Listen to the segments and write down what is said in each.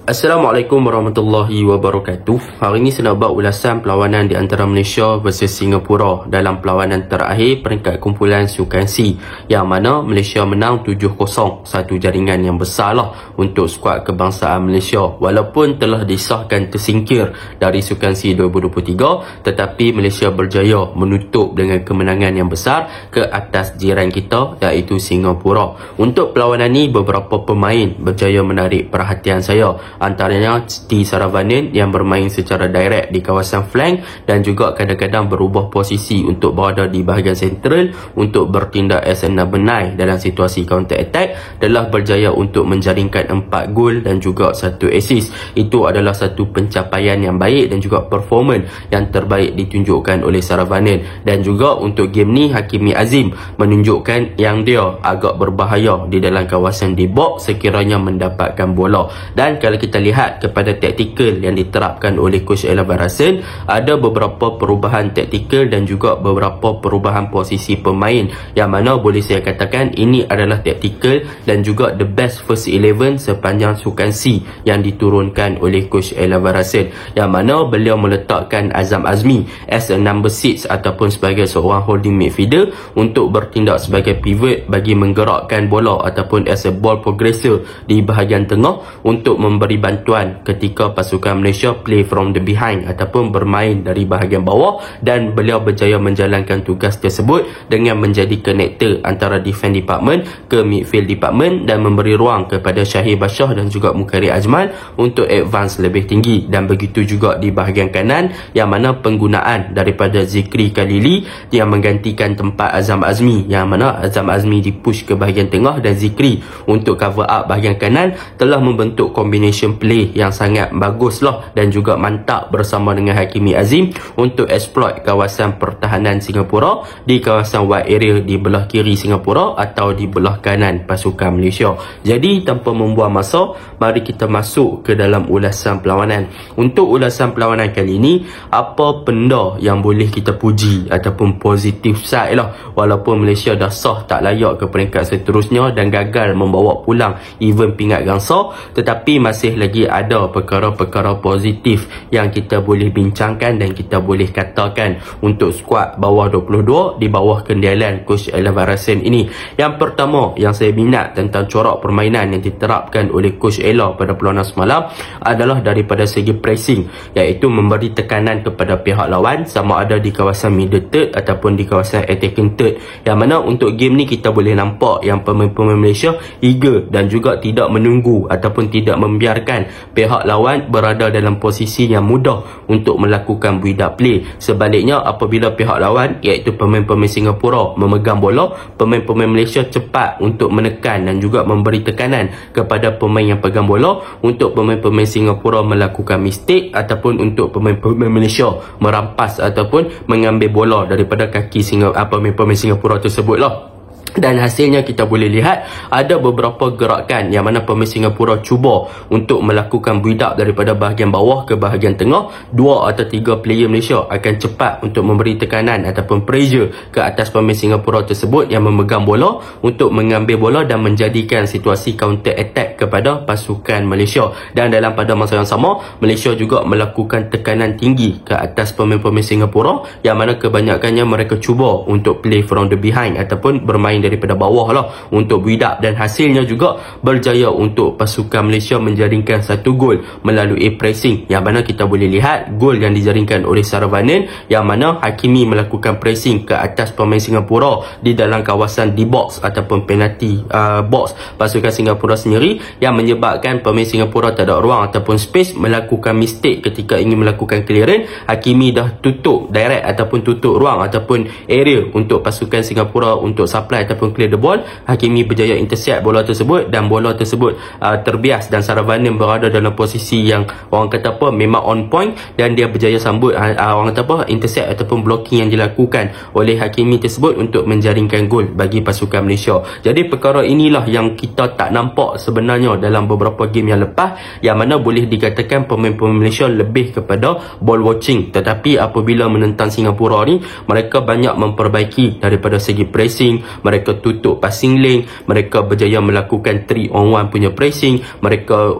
Assalamualaikum warahmatullahi wabarakatuh. Hari ini saya nak buat ulasan perlawanan di antara Malaysia versus Singapura dalam perlawanan terakhir peringkat kumpulan Sukan C, yang mana Malaysia menang 7-0, satu jaringan yang besar lah untuk skuad kebangsaan Malaysia. Walaupun telah disahkan tersingkir dari Sukan C 2023, tetapi Malaysia berjaya menutup dengan kemenangan yang besar ke atas jiran kita, iaitu Singapura. Untuk perlawanan ini, beberapa pemain berjaya menarik perhatian saya, antaranya T. Saravanan yang bermain secara direct di kawasan flank dan juga kadang-kadang berubah posisi untuk berada di bahagian sentral untuk bertindak as a number 9 dalam situasi counter attack, telah berjaya untuk menjaringkan 4 gol dan juga 1 assist. Itu adalah satu pencapaian yang baik dan juga performance yang terbaik ditunjukkan oleh Saravanan. Dan juga untuk game ni, Hakimi Azim menunjukkan yang dia agak berbahaya di dalam kawasan di box sekiranya mendapatkan bola. Dan kalau kita lihat kepada taktikal yang diterapkan oleh Coach Ella Barasan, ada beberapa perubahan taktikal dan juga beberapa perubahan posisi pemain, yang mana boleh saya katakan ini adalah taktikal dan juga the best first 11 sepanjang Sukan C yang diturunkan oleh Coach Ella Barasan, yang mana beliau meletakkan Azam Azmi as a number 6 ataupun sebagai seorang holding midfielder untuk bertindak sebagai pivot bagi menggerakkan bola ataupun as a ball progressor di bahagian tengah untuk memberi bantuan ketika pasukan Malaysia play from the behind ataupun bermain dari bahagian bawah. Dan beliau berjaya menjalankan tugas tersebut dengan menjadi connector antara defense department ke midfield department dan memberi ruang kepada Syahir Bashar dan juga Mukarri Ajmal untuk advance lebih tinggi. Dan begitu juga di bahagian kanan, yang mana penggunaan daripada Zikri Khalili yang menggantikan tempat Azam Azmi, yang mana Azam Azmi dipush ke bahagian tengah dan Zikri untuk cover up bahagian kanan, telah membentuk combination play yang sangat bagus lah dan juga mantap bersama dengan Hakimi Azim untuk exploit kawasan pertahanan Singapura di kawasan wide area di belah kiri Singapura atau di belah kanan pasukan Malaysia. Jadi tanpa membuang masa, mari kita masuk ke dalam ulasan perlawanan. Untuk ulasan perlawanan kali ini, apa benda yang boleh kita puji ataupun positif side lah, walaupun Malaysia dah sah tak layak ke peringkat seterusnya dan gagal membawa pulang event pingat gangsa, tetapi masih lagi ada perkara-perkara positif yang kita boleh bincangkan dan kita boleh katakan untuk skuad bawah 22 di bawah kendalian Coach Ella Barasan ini. Yang pertama yang saya minat tentang corak permainan yang diterapkan oleh Coach Ella pada perlawanan semalam adalah daripada segi pressing, iaitu memberi tekanan kepada pihak lawan sama ada di kawasan middle third ataupun di kawasan attacking third, yang mana untuk game ni kita boleh nampak yang pemain-pemain Malaysia eager dan juga tidak menunggu ataupun tidak membiarkan pihak lawan berada dalam posisi yang mudah untuk melakukan build up play. Sebaliknya, apabila pihak lawan iaitu pemain-pemain Singapura memegang bola, pemain-pemain Malaysia cepat untuk menekan dan juga memberi tekanan kepada pemain yang pegang bola untuk pemain-pemain Singapura melakukan mistake ataupun untuk pemain-pemain Malaysia merampas ataupun mengambil bola daripada kaki pemain-pemain Singapura tersebut lah. Dan hasilnya kita boleh lihat ada beberapa gerakan yang mana pemain Singapura cuba untuk melakukan build up daripada bahagian bawah ke bahagian tengah. 2 atau 3 player Malaysia akan cepat untuk memberi tekanan ataupun pressure ke atas pemain Singapura tersebut yang memegang bola untuk mengambil bola dan menjadikan situasi counter attack kepada pasukan Malaysia. Dan dalam pada masa yang sama, Malaysia juga melakukan tekanan tinggi ke atas pemain-pemain Singapura, yang mana kebanyakannya mereka cuba untuk play from the behind ataupun bermain daripada bawah lah untuk build up, dan hasilnya juga berjaya untuk pasukan Malaysia menjaringkan 1 gol melalui pressing, yang mana kita boleh lihat gol yang dijaringkan oleh Saravanan, yang mana Hakimi melakukan pressing ke atas pemain Singapura di dalam kawasan D box ataupun penalty box pasukan Singapura sendiri, yang menyebabkan pemain Singapura tak ada ruang ataupun space melakukan mistake ketika ingin melakukan clearance. Hakimi dah tutup direct ataupun tutup ruang ataupun area untuk pasukan Singapura untuk supply ataupun clear the ball. Hakimi berjaya intercept bola tersebut dan bola tersebut terbias, dan Saravanan berada dalam posisi yang orang kata apa, memang on point, dan dia berjaya sambut orang kata apa, intercept ataupun blocking yang dilakukan oleh Hakimi tersebut untuk menjaringkan gol bagi pasukan Malaysia. Jadi perkara inilah yang kita tak nampak sebenarnya dalam beberapa game yang lepas, yang mana boleh dikatakan pemain-pemain Malaysia lebih kepada ball watching, tetapi apabila menentang Singapura ni, mereka banyak memperbaiki daripada segi pressing, mereka mereka tutup passing lane, mereka berjaya melakukan 3-on-1 punya pressing, mereka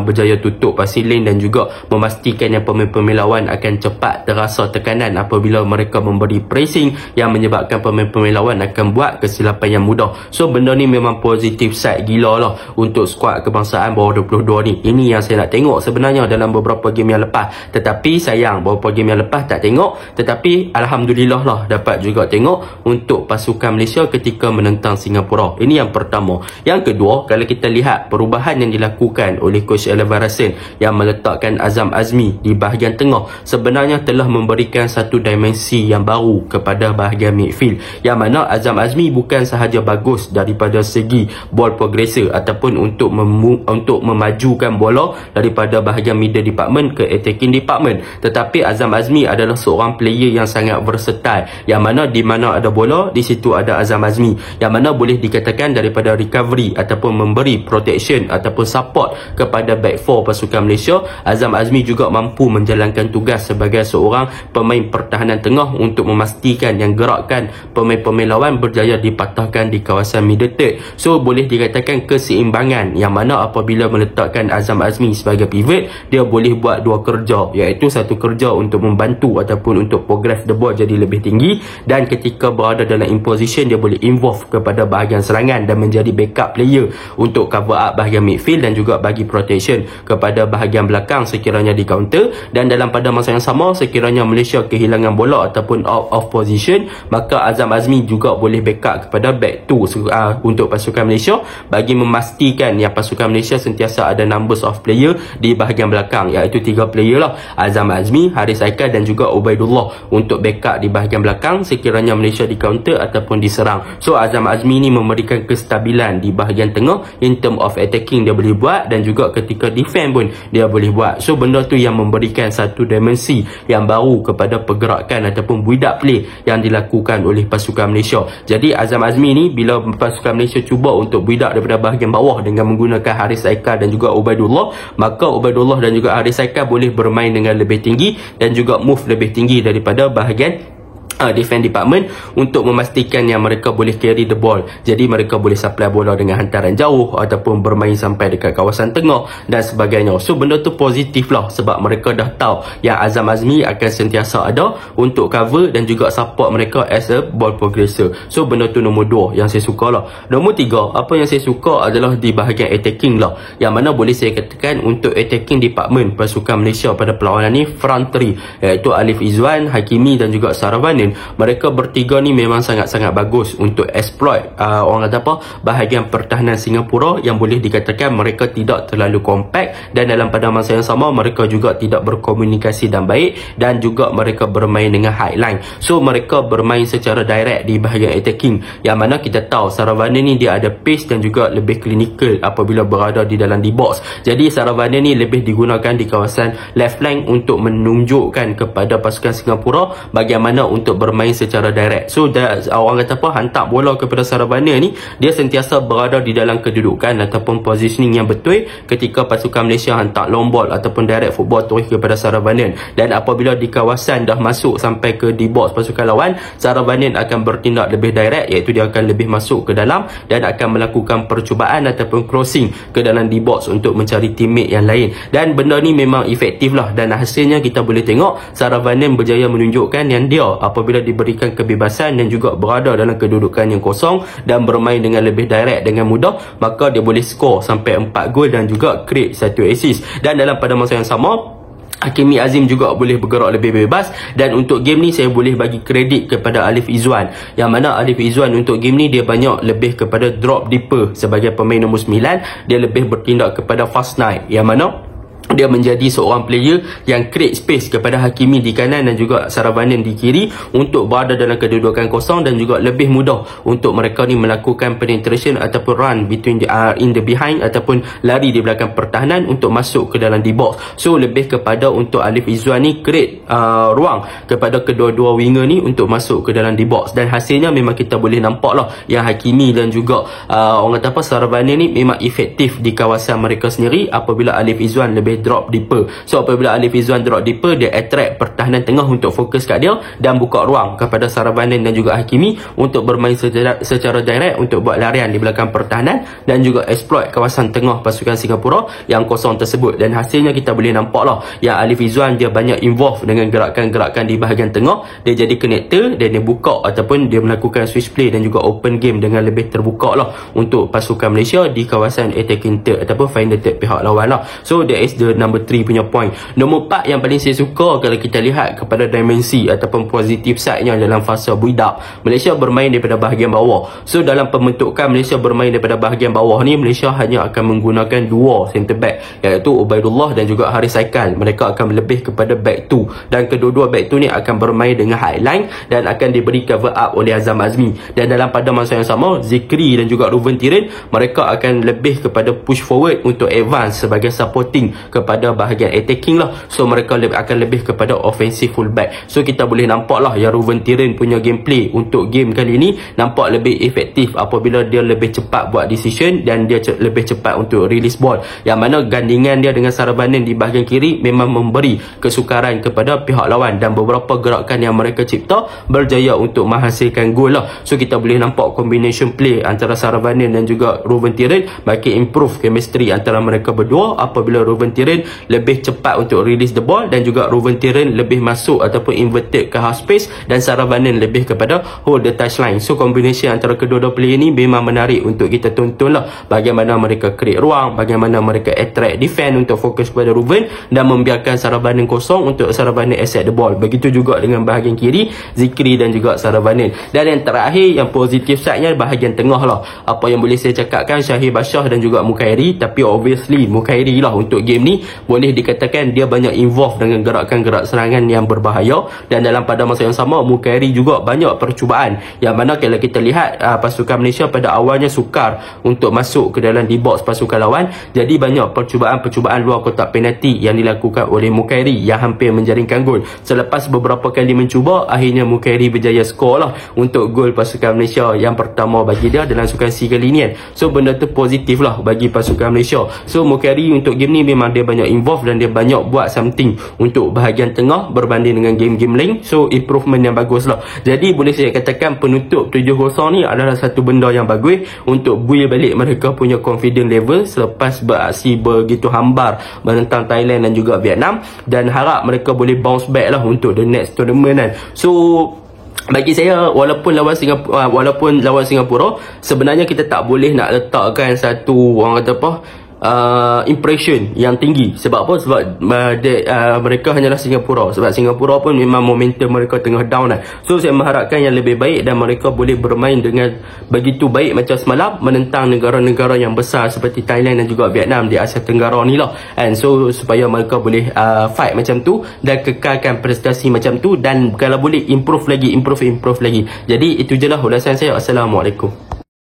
berjaya tutup passing lane dan juga memastikan yang pemain-pemain lawan akan cepat terasa tekanan apabila mereka memberi pressing, yang menyebabkan pemain-pemain lawan akan buat kesilapan yang mudah. So benda ni memang positif side gila lah untuk skuad kebangsaan bawah 22 ni. Ini yang saya nak tengok sebenarnya dalam beberapa game yang lepas, tetapi sayang beberapa game yang lepas tak tengok, tetapi alhamdulillah lah dapat juga tengok untuk pasukan Malaysia ketika menentang Singapura. Ini yang pertama. Yang kedua, kalau kita lihat perubahan yang dilakukan oleh Coach Alvarasen yang meletakkan Azam Azmi di bahagian tengah, sebenarnya telah memberikan satu dimensi yang baru kepada bahagian midfield, yang mana Azam Azmi bukan sahaja bagus daripada segi ball progressor ataupun untuk memajukan bola daripada bahagian middle department ke attacking department, tetapi Azam Azmi adalah seorang player yang sangat versatile, yang mana di mana ada bola di situ ada Azam Azmi, yang mana boleh dikatakan daripada recovery ataupun memberi protection ataupun support kepada back four pasukan Malaysia, Azam Azmi juga mampu menjalankan tugas sebagai seorang pemain pertahanan tengah untuk memastikan yang gerakan pemain-pemain lawan berjaya dipatahkan di kawasan middle third. So boleh dikatakan keseimbangan, yang mana apabila meletakkan Azam Azmi sebagai pivot, dia boleh buat dua kerja, iaitu satu kerja untuk membantu ataupun untuk progress the ball jadi lebih tinggi, dan ketika berada dalam in position dia boleh involve kepada bahagian serangan dan menjadi backup player untuk cover up bahagian midfield dan juga bagi protection kepada bahagian belakang sekiranya di counter. Dan dalam pada masa yang sama, sekiranya Malaysia kehilangan bola ataupun out of position, maka Azam Azmi juga boleh backup kepada back two untuk pasukan Malaysia bagi memastikan yang pasukan Malaysia sentiasa ada numbers of player di bahagian belakang, iaitu 3 player lah, Azam Azmi, Haris Aikal dan juga Ubaidullah untuk backup di bahagian belakang sekiranya Malaysia di counter ataupun diserang. So Azam Azmi ni memberikan kestabilan di bahagian tengah, in term of attacking dia boleh buat, dan juga ketika defend pun dia boleh buat. So benda tu yang memberikan satu dimensi yang baru kepada pergerakan ataupun build up play yang dilakukan oleh pasukan Malaysia. Jadi Azam Azmi ni bila pasukan Malaysia cuba untuk build up daripada bahagian bawah dengan menggunakan Haris Aikal dan juga Ubaidullah, maka Ubaidullah dan juga Haris Aikal boleh bermain dengan lebih tinggi dan juga move lebih tinggi daripada bahagian defense department untuk memastikan yang mereka boleh carry the ball. Jadi mereka boleh supply bola dengan hantaran jauh ataupun bermain sampai dekat kawasan tengah dan sebagainya. So benda tu positif lah, sebab mereka dah tahu yang Azam Azmi akan sentiasa ada untuk cover dan juga support mereka as a ball progressor. So benda tu nombor 2 yang saya suka lah. Nombor 3, apa yang saya suka adalah di bahagian attacking lah, yang mana boleh saya katakan untuk attacking department pasukan Malaysia pada perlawanan ni front 3, iaitu Alif Izwan, Hakimi dan juga Saravanan. Mereka bertiga ni memang sangat-sangat bagus untuk exploit orang kata apa, bahagian pertahanan Singapura yang boleh dikatakan mereka tidak terlalu compact, dan dalam pada masa yang sama mereka juga tidak berkomunikasi dan baik, dan juga mereka bermain dengan high line. So mereka bermain secara direct di bahagian attacking, yang mana kita tahu Saravanan ni dia ada pace dan juga lebih clinical apabila berada di dalam D-box. Jadi Saravanan ni lebih digunakan di kawasan left flank untuk menunjukkan kepada pasukan Singapura bagaimana untuk bermain secara direct. So orang kata apa, hantar bola kepada Saravanan ni dia sentiasa berada di dalam kedudukan ataupun positioning yang betul ketika pasukan Malaysia hantar long ball ataupun direct football terus kepada Saravanan. Dan apabila di kawasan dah masuk sampai ke D-box pasukan lawan, Saravanan akan bertindak lebih direct, iaitu dia akan lebih masuk ke dalam dan akan melakukan percubaan ataupun crossing ke dalam D-box untuk mencari teammate yang lain. Dan benda ni memang efektif lah, dan hasilnya kita boleh tengok Saravanan berjaya menunjukkan yang dia apabila diberikan kebebasan dan juga berada dalam kedudukan yang kosong dan bermain dengan lebih direct dengan mudah, maka dia boleh score sampai 4 gol dan juga create 1 assist. Dan dalam pada masa yang sama, Hakimi Azim juga boleh bergerak lebih bebas. Dan untuk game ni saya boleh bagi kredit kepada Alif Izwan, yang mana Alif Izwan untuk game ni dia banyak lebih kepada drop deeper sebagai pemain nombor 9. Dia lebih bertindak kepada fast night, yang mana dia menjadi seorang player yang create space kepada Hakimi di kanan dan juga Saravanan di kiri untuk berada dalam kedudukan kosong, dan juga lebih mudah untuk mereka ni melakukan penetration ataupun run between in the behind ataupun lari di belakang pertahanan untuk masuk ke dalam D-box. So lebih kepada untuk Alif Izwan ni create ruang kepada kedua-dua winger ni untuk masuk ke dalam D-box, dan hasilnya memang kita boleh nampak lah yang Hakimi dan juga orang kata apa, Saravanan ni memang efektif di kawasan mereka sendiri apabila Alif Izwan lebih drop deeper. So apabila Alif Izzuan drop deeper, dia attract pertahanan tengah untuk fokus kat dia dan buka ruang kepada Saravanan dan juga Hakimi untuk bermain secara direct untuk buat larian di belakang pertahanan dan juga exploit kawasan tengah pasukan Singapura yang kosong tersebut. Dan hasilnya kita boleh nampak lah yang Alif Izzuan dia banyak involve dengan gerakan-gerakan di bahagian tengah. Dia jadi connector dan dia buka ataupun dia melakukan switch play dan juga open game dengan lebih terbuka lah untuk pasukan Malaysia di kawasan attacking third ataupun find the third pihak lawan lah. So that is the number 3 punya point. Nombor 4 yang paling saya suka kalau kita lihat kepada dimensi ataupun positif side-nya dalam fasa build-up, Malaysia bermain daripada bahagian bawah. So dalam pembentukan Malaysia bermain daripada bahagian bawah ni, Malaysia hanya akan menggunakan dua centre back, iaitu Ubaidullah dan juga Haris Haikal. Mereka akan lebih kepada back 2 dan kedua-dua back 2 ni akan bermain dengan high line dan akan diberi cover up oleh Azam Azmi. Dan dalam pada masa yang sama, Zikri dan juga Ruben Tirin mereka akan lebih kepada push forward untuk advance sebagai supporting kepada bahagian attacking lah. So mereka akan lebih kepada offensive fullback. So kita boleh nampak lah yang Ruben Tirin punya gameplay untuk game kali ni nampak lebih efektif apabila dia lebih cepat buat decision dan dia lebih cepat untuk release ball, yang mana gandingan dia dengan Saravanan di bahagian kiri memang memberi kesukaran kepada pihak lawan dan beberapa gerakan yang mereka cipta berjaya untuk menghasilkan gol lah. So kita boleh nampak combination play antara Saravanan dan juga Ruben Tirin bagi improve chemistry antara mereka berdua apabila Ruben Tirin lebih cepat untuk release the ball dan juga Ruben Tirin lebih masuk ataupun inverted ke half space dan Saravanan lebih kepada hold the touchline. So combination antara kedua-dua player ni memang menarik untuk kita tonton lah, bagaimana mereka create ruang, bagaimana mereka attract defend untuk fokus kepada Ruben dan membiarkan Saravanan kosong untuk Saravanan accept the ball. Begitu juga dengan bahagian kiri, Zikri dan juga Saravanan. Dan yang terakhir yang positif side-nya bahagian tengah lah. Apa yang boleh saya cakapkan, Syahir Bashar dan juga Mukairi, tapi obviously Mukairi lah untuk game ni boleh dikatakan dia banyak involve dengan gerakan-gerak serangan yang berbahaya dan dalam pada masa yang sama Mukairi juga banyak percubaan, yang mana kalau kita lihat pasukan Malaysia pada awalnya sukar untuk masuk ke dalam D-box pasukan lawan, jadi banyak percubaan-percubaan luar kotak penalti yang dilakukan oleh Mukairi yang hampir menjaringkan gol. Selepas beberapa kali mencuba, akhirnya Mukairi berjaya skor lah untuk gol pasukan Malaysia yang pertama bagi dia dalam Sukan C kali ni kan. So benda tu positif lah bagi pasukan Malaysia. So Mukairi untuk game ni memang dia banyak involve dan dia banyak buat something untuk bahagian tengah berbanding dengan game-game lain. So improvement yang bagus lah. Jadi boleh saya katakan penutup 7-0 ni adalah satu benda yang bagus untuk build balik mereka punya confidence level selepas beraksi begitu hambar menentang Thailand dan juga Vietnam, dan harap mereka boleh bounce back lah untuk the next tournament kan. So bagi saya, walaupun lawan Singapura, sebenarnya kita tak boleh nak letakkan satu orang kata apa impression yang tinggi. Sebab apa? Sebab mereka hanyalah Singapura. Sebab Singapura pun memang momentum mereka tengah down lah. So saya mengharapkan yang lebih baik dan mereka boleh bermain dengan begitu baik macam semalam menentang negara-negara yang besar seperti Thailand dan juga Vietnam di Asia Tenggara ni lah. And so supaya mereka boleh fight macam tu dan kekalkan prestasi macam tu, dan kalau boleh improve lagi. Jadi itu je lah ulasan saya. Assalamualaikum.